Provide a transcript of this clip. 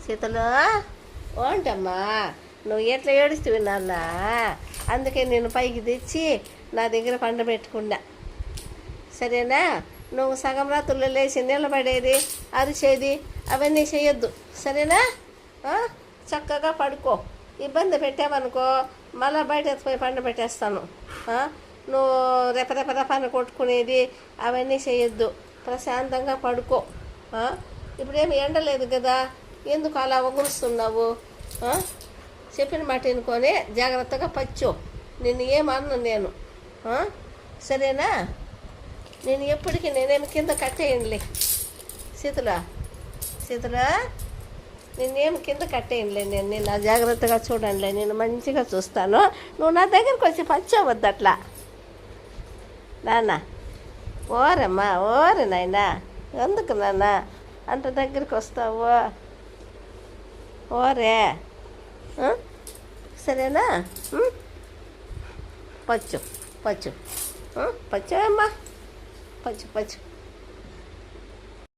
సీతలు ఏంటమ్మా నువ్వు ఎట్లా ఏడుస్తూ నాన్న? అందుకే నేను పైకి తెచ్చి నా దగ్గర పండబెట్టుకున్నా, సరేనా? నువ్వు సగం రాత్రుల్లో లేచి నిలబడేది, అరిచేది అవన్నీ చేయొద్దు, సరేనా? చక్కగా పడుకో. ఇబ్బంది పెట్టావనుకో మళ్ళీ బయట పోయి పండబెట్టేస్తాను. నువ్వు రెపరెపరెపని కొట్టుకునేది అవన్నీ చేయొద్దు, ప్రశాంతంగా పడుకో. ఇప్పుడేమి ఎండలేదు కదా, ఎందుకు అలా ఒగురుస్తున్నావు? చెప్పిన మాట వినుకొని జాగ్రత్తగా పచ్చు. నిన్ను ఏమన్నా నేను, సరేనా? నేను ఎప్పటికీ నేనేమి కింద కట్టేయండిలే సీతలా. నేనేమి కింద కట్టేయండిలే, నేను నా జాగ్రత్తగా చూడండిలే, నేను మంచిగా చూస్తాను. నువ్వు నా దగ్గరికి వచ్చి పచ్చవద్దు అట్లా నాన్న. ఓరమ్మా ఓరే నాయనా, ఎందుకు నాన్న అంత దగ్గరికి వస్తావు? ఓరే సరేనా? పచ్చు పచ్చు పచ్చు అమ్మా, పచ్చు పచ్చు.